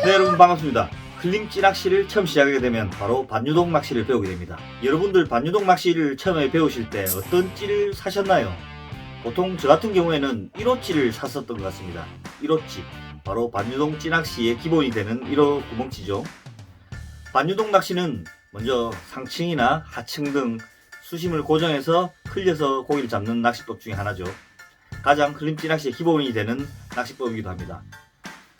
네, 여러분 반갑습니다. 클림찌 낚시를 처음 시작하게 되면 바로 반유동 낚시를 배우게 됩니다. 여러분들 반유동 낚시를 처음에 배우실 때 어떤 찌를 사셨나요? 보통 저 같은 경우에는 1호찌를 샀었던 것 같습니다. 1호찌, 바로 반유동 찌 낚시의 기본이 되는 1호 구멍찌죠. 반유동 낚시는 먼저 상층이나 하층 등 수심을 고정해서 흘려서 고기를 잡는 낚시법 중에 하나죠. 가장 클림찌 낚시의 기본이 되는 낚시법이기도 합니다.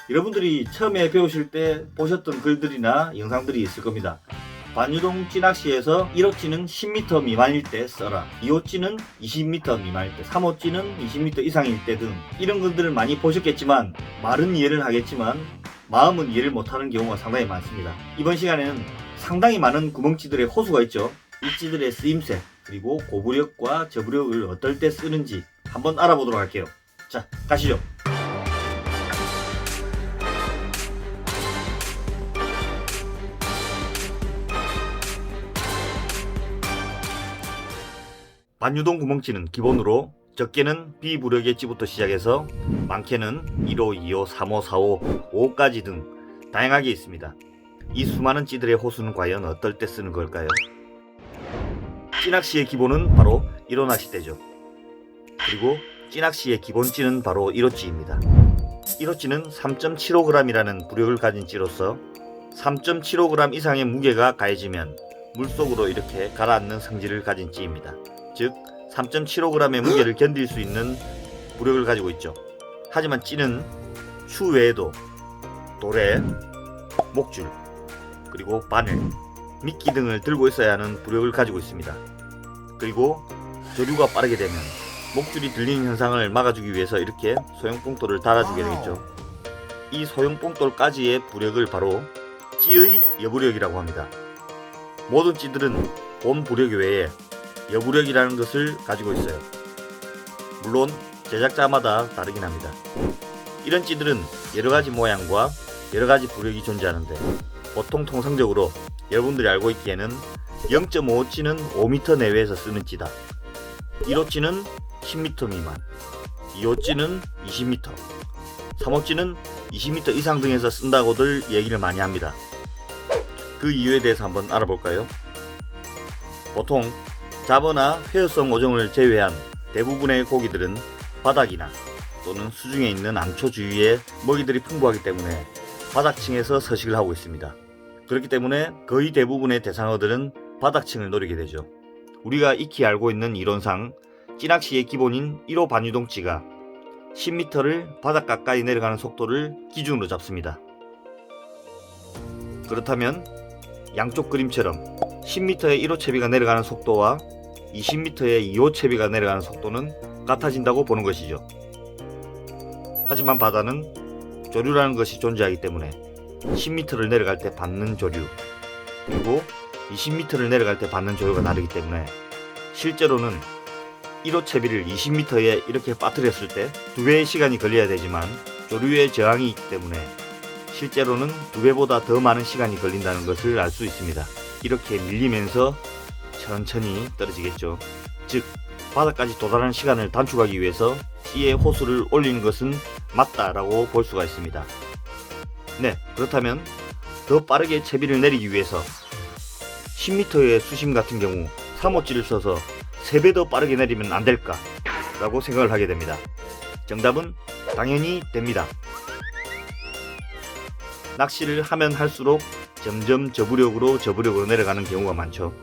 여러분들이 처음에 배우실 때 보셨던 글들이나 영상들이 있을 겁니다. 반유동 찌낚시에서 1호찌는 10m 미만일 때 써라, 2호찌는 20m 미만일 때, 3호찌는 20m 이상일 때 등 이런 글들을 많이 보셨겠지만 말은 이해를 하겠지만 마음은 이해를 못하는 경우가 상당히 많습니다. 이번 시간에는 상당히 많은 구멍찌들의 호수가 있죠. 이 찌들의 쓰임새 그리고 고부력과 저부력을 어떨 때 쓰는지 한번 알아보도록 할게요. 자, 가시죠. 반유동 구멍찌는 기본으로 적게는 비부력의 찌부터 시작해서 많게는 1호, 2호, 3호, 4호, 5호까지 등 다양하게 있습니다. 이 수많은 찌들의 호수는 과연 어떨 때 쓰는 걸까요? 찌낚시의 기본은 바로 1호 낚싯대죠. 그리고 찌낚시의 기본찌는 바로 1호찌입니다. 1호찌는 3.75g이라는 부력을 가진 찌로서 3.75g 이상의 무게가 가해지면 물속으로 이렇게 가라앉는 성질을 가진 찌입니다. 즉 3.75g의 무게를 견딜 수 있는 부력을 가지고 있죠. 하지만 찌는 추 외에도 도래, 목줄, 그리고 바늘, 미끼 등을 들고 있어야 하는 부력을 가지고 있습니다. 그리고 조류가 빠르게 되면 목줄이 들리는 현상을 막아주기 위해서 이렇게 소형 뽕돌을 달아주게 되겠죠. 이 소형 뽕돌까지의 부력을 바로 찌의 여부력이라고 합니다. 모든 찌들은 본 부력 외에 여부력이라는 것을 가지고 있어요. 물론 제작자마다 다르긴 합니다. 이런 찌들은 여러가지 모양과 여러가지 부력이 존재하는데 보통 통상적으로 여러분들이 알고 있기에는 0.5찌는 5m 내외에서 쓰는 찌다, 1호찌는 10m 미만, 2호찌는 20m, 3호찌는 20m 이상 등에서 쓴다고들 얘기를 많이 합니다. 그 이유에 대해서 한번 알아볼까요? 보통 잡어나 회어성 어종을 제외한 대부분의 고기들은 바닥이나 또는 수중에 있는 암초 주위에 먹이들이 풍부하기 때문에 바닥층에서 서식을 하고 있습니다. 그렇기 때문에 거의 대부분의 대상어들은 바닥층을 노리게 되죠. 우리가 익히 알고 있는 이론상 찌낚시의 기본인 1호 반유동 찌가 10m를 바닥 가까이 내려가는 속도를 기준으로 잡습니다. 그렇다면 양쪽 그림처럼 10m의 1호 채비가 내려가는 속도와 20m의 2호 채비가 내려가는 속도는 같아진다고 보는 것이죠. 하지만 바다는 조류라는 것이 존재하기 때문에 10m를 내려갈 때 받는 조류, 그리고 20m를 내려갈 때 받는 조류가 다르기 때문에 실제로는 1호 채비를 20m에 이렇게 빠뜨렸을 때 2배의 시간이 걸려야 되지만 조류의 저항이 있기 때문에 실제로는 2배보다 더 많은 시간이 걸린다는 것을 알 수 있습니다. 이렇게 밀리면서 천천히 떨어지겠죠. 즉 바닥까지 도달하는 시간을 단축하기 위해서 찌의 호수를 올리는 것은 맞다라고 볼 수가 있습니다. 네, 그렇다면 더 빠르게 채비를 내리기 위해서 10m의 수심 같은 경우 3호찌를 써서 3배 더 빠르게 내리면 안 될까? 라고 생각을 하게 됩니다. 정답은 당연히 됩니다. 낚시를 하면 할수록 점점 저부력으로 내려가는 경우가 많죠.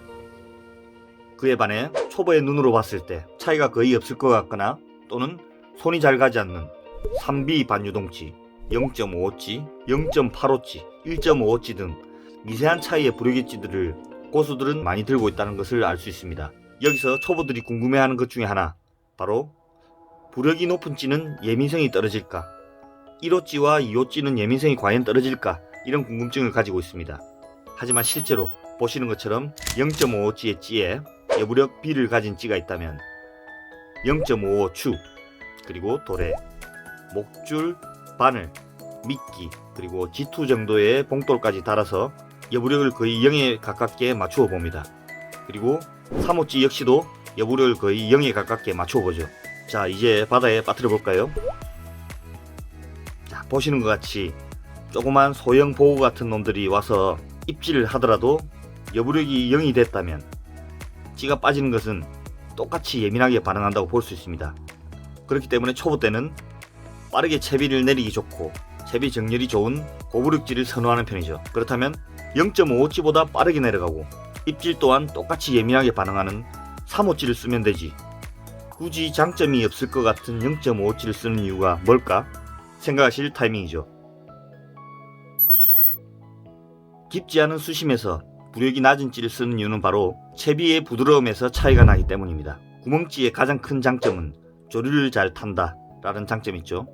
그에 반해 초보의 눈으로 봤을 때 차이가 거의 없을 것 같거나 또는 손이 잘 가지 않는 3B 반유동찌, 0.5호찌, 0.8호찌, 1.5호찌 등 미세한 차이의 부력의 찌들을 고수들은 많이 들고 있다는 것을 알 수 있습니다. 여기서 초보들이 궁금해하는 것 중에 하나, 바로 부력이 높은 찌는 예민성이 떨어질까? 1호찌와 2호찌는 예민성이 과연 떨어질까? 이런 궁금증을 가지고 있습니다. 하지만 실제로 보시는 것처럼 0.5호찌의 찌에 여부력 B를 가진 찌가 있다면 0.55 추, 그리고 도래, 목줄, 바늘, 미끼, 그리고 G2 정도의 봉돌까지 달아서 여부력을 거의 0에 가깝게 맞추어 봅니다. 그리고 3호찌 역시도 여부력을 거의 0에 가깝게 맞추어 보죠. 자, 이제 바다에 빠뜨려 볼까요? 자, 보시는 것 같이 조그만 소형 보고 같은 놈들이 와서 입질을 하더라도 여부력이 0이 됐다면 찌가 빠지는 것은 똑같이 예민하게 반응한다고 볼 수 있습니다. 그렇기 때문에 초보 때는 빠르게 채비를 내리기 좋고 채비 정렬이 좋은 고부력질을 선호하는 편이죠. 그렇다면 0.5호찌보다 빠르게 내려가고 입질 또한 똑같이 예민하게 반응하는 3호찌를 쓰면 되지, 굳이 장점이 없을 것 같은 0.5호찌를 쓰는 이유가 뭘까 생각하실 타이밍이죠. 깊지 않은 수심에서 부력이 낮은 찌를 쓰는 이유는 바로 채비의 부드러움에서 차이가 나기 때문입니다. 구멍찌의 가장 큰 장점은 조류를 잘 탄다 라는 장점이 있죠.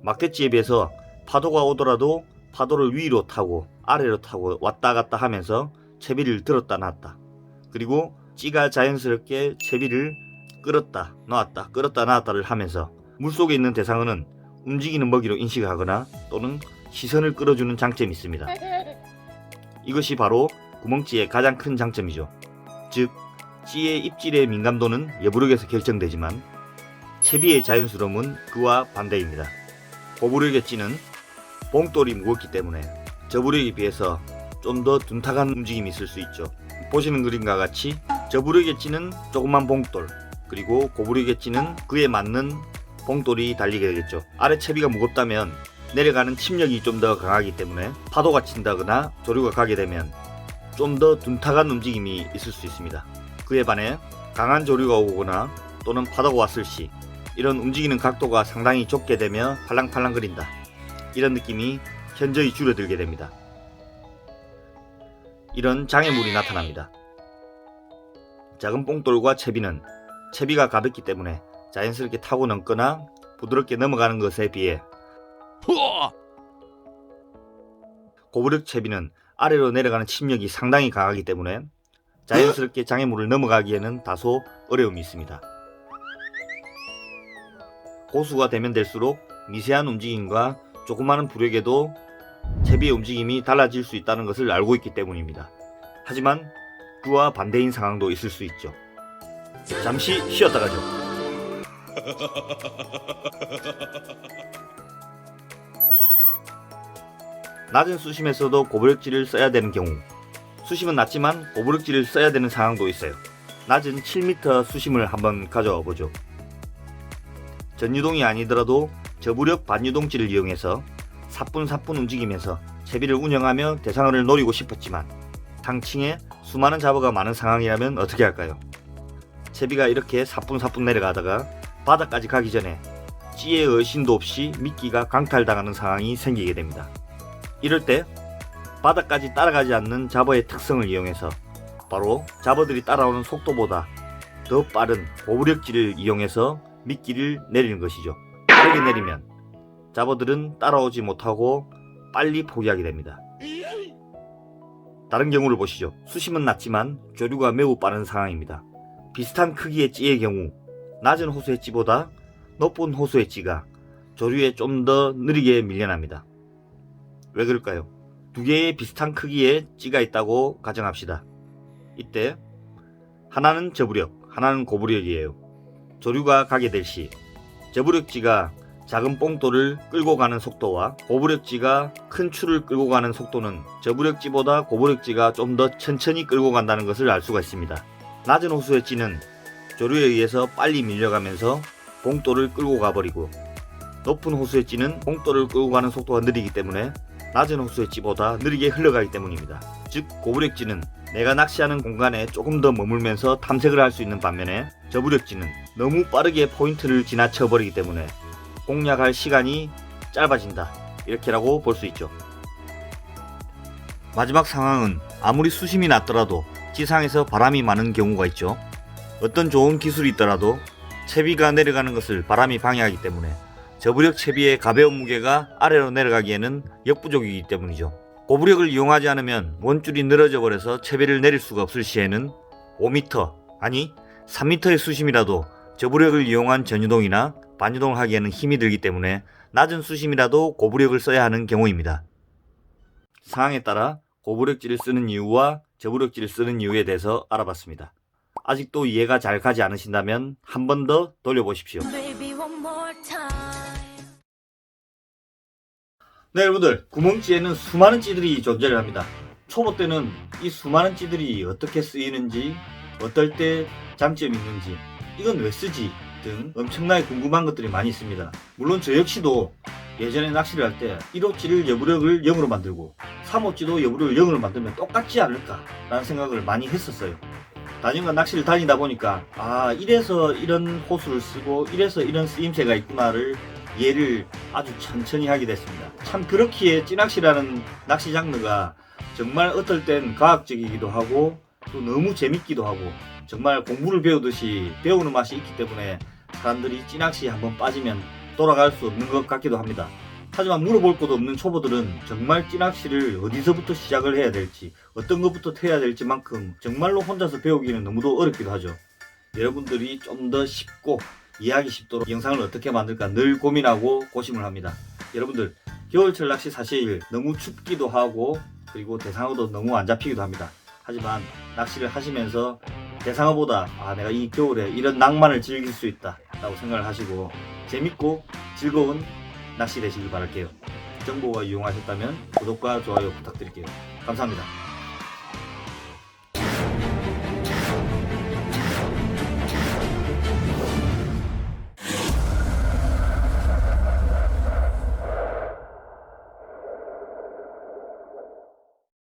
막대찌에 비해서 파도가 오더라도 파도를 위로 타고 아래로 타고 왔다 갔다 하면서 채비를 들었다 놨다, 그리고 찌가 자연스럽게 채비를 끌었다 놨다 끌었다 놨다를 하면서 물속에 있는 대상어는 움직이는 먹이로 인식하거나 또는 시선을 끌어주는 장점이 있습니다. 이것이 바로 구멍찌의 가장 큰 장점이죠. 즉, 찌의 입질의 민감도는 여부력에서 결정되지만 채비의 자연스러움은 그와 반대입니다. 고부력의 찌는 봉돌이 무겁기 때문에 저부력에 비해서 좀 더 둔탁한 움직임이 있을 수 있죠. 보시는 그림과 같이 저부력의 찌는 조그만 봉돌, 그리고 고부력의 찌는 그에 맞는 봉돌이 달리게 되겠죠. 아래 채비가 무겁다면 내려가는 침력이 좀 더 강하기 때문에 파도가 친다거나 조류가 가게 되면 좀 더 둔탁한 움직임이 있을 수 있습니다. 그에 반해 강한 조류가 오거나 또는 파도가 왔을 시 이런 움직이는 각도가 상당히 좁게 되며 팔랑팔랑거린다, 이런 느낌이 현저히 줄어들게 됩니다. 이런 장애물이 나타납니다. 작은 봉돌과 채비는 채비가 가볍기 때문에 자연스럽게 타고 넘거나 부드럽게 넘어가는 것에 비해 고부력 채비는 아래로 내려가는 침력이 상당히 강하기 때문에 자연스럽게 장애물을 넘어가기에는 다소 어려움이 있습니다. 고수가 되면 될수록 미세한 움직임과 조그마한 부력에도 채비의 움직임이 달라질 수 있다는 것을 알고 있기 때문입니다. 하지만 그와 반대인 상황도 있을 수 있죠. 잠시 쉬었다 가죠. 낮은 수심에서도 고부력질을 써야 되는 경우, 수심은 낮지만 고부력질을 써야 되는 상황도 있어요. 낮은 7m 수심을 한번 가져와 보죠. 전유동이 아니더라도 저부력 반유동질을 이용해서 사뿐사뿐 움직이면서 채비를 운영하며 대상어를 노리고 싶었지만 상층에 수많은 잡어가 많은 상황이라면 어떻게 할까요? 채비가 이렇게 사뿐사뿐 내려가다가 바닥까지 가기 전에 찌의 의심도 없이 미끼가 강탈당하는 상황이 생기게 됩니다. 이럴 때 바닥까지 따라가지 않는 잡어의 특성을 이용해서 바로 잡어들이 따라오는 속도보다 더 빠른 고부력질을 이용해서 미끼를 내리는 것이죠. 빠르게 내리면 잡어들은 따라오지 못하고 빨리 포기하게 됩니다. 다른 경우를 보시죠. 수심은 낮지만 조류가 매우 빠른 상황입니다. 비슷한 크기의 찌의 경우 낮은 호수의 찌보다 높은 호수의 찌가 조류에 좀 더 느리게 밀려납니다. 왜 그럴까요? 두 개의 비슷한 크기의 찌가 있다고 가정합시다. 이때 하나는 저부력, 하나는 고부력이에요. 조류가 가게 될 시 저부력찌가 작은 뽕돌을 끌고 가는 속도와 고부력찌가 큰 추를 끌고 가는 속도는 저부력찌보다 고부력찌가 좀 더 천천히 끌고 간다는 것을 알 수가 있습니다. 낮은 호수의 찌는 조류에 의해서 빨리 밀려가면서 봉돌을 끌고 가버리고, 높은 호수의 찌는 봉돌을 끌고 가는 속도가 느리기 때문에 낮은 호수의 찌보다 느리게 흘러가기 때문입니다. 즉 고부력찌는 내가 낚시하는 공간에 조금 더 머물면서 탐색을 할 수 있는 반면에 저부력찌는 너무 빠르게 포인트를 지나쳐 버리기 때문에 공략할 시간이 짧아진다, 이렇게라고 볼 수 있죠. 마지막 상황은 아무리 수심이 낮더라도 지상에서 바람이 많은 경우가 있죠. 어떤 좋은 기술이 있더라도 채비가 내려가는 것을 바람이 방해하기 때문에 저부력 채비의 가벼운 무게가 아래로 내려가기에는 역부족이기 때문이죠. 고부력을 이용하지 않으면 원줄이 늘어져 버려서 채비를 내릴 수가 없을 시에는 5m 아니 3m의 수심이라도 저부력을 이용한 전유동이나 반유동을 하기에는 힘이 들기 때문에 낮은 수심이라도 고부력을 써야 하는 경우입니다. 상황에 따라 고부력질을 쓰는 이유와 저부력질을 쓰는 이유에 대해서 알아봤습니다. 아직도 이해가 잘 가지 않으신다면 한 번 더 돌려보십시오. 네, 여러분들, 구멍찌에는 수많은 찌들이 존재를 합니다. 초보 때는 이 수많은 찌들이 어떻게 쓰이는지, 어떨 때 장점이 있는지, 이건 왜 쓰지 등 엄청나게 궁금한 것들이 많이 있습니다. 물론 저 역시도 예전에 낚시를 할 때 1호찌를 여부력을 0으로 만들고 3호찌도 여부력을 0으로 만들면 똑같지 않을까 라는 생각을 많이 했었어요. 단연간 낚시를 다니다 보니까 이래서 이런 호수를 쓰고 이래서 이런 쓰임새가 있구나를 이해를 아주 천천히 하게 됐습니다. 참 그렇기에 찌낚시라는 낚시 장르가 정말 어떨 땐 과학적이기도 하고 또 너무 재밌기도 하고 정말 공부를 배우듯이 배우는 맛이 있기 때문에 사람들이 찌낚시에 한번 빠지면 돌아갈 수 없는 것 같기도 합니다. 하지만 물어볼 것도 없는 초보들은 정말 찌낚시를 어디서부터 시작을 해야 될지 어떤 것부터 해야 될지만큼 정말로 혼자서 배우기는 너무도 어렵기도 하죠. 여러분들이 좀 더 쉽고 이해하기 쉽도록 영상을 어떻게 만들까 늘 고민하고 고심을 합니다. 여러분들, 겨울철 낚시 사실 너무 춥기도 하고 그리고 대상어도 너무 안 잡히기도 합니다. 하지만 낚시를 하시면서 대상어보다 내가 이 겨울에 이런 낭만을 즐길 수 있다 라고 생각을 하시고 재밌고 즐거운 낚시 되시길 바랄게요. 정보가 유용하셨다면 구독과 좋아요 부탁드릴게요. 감사합니다.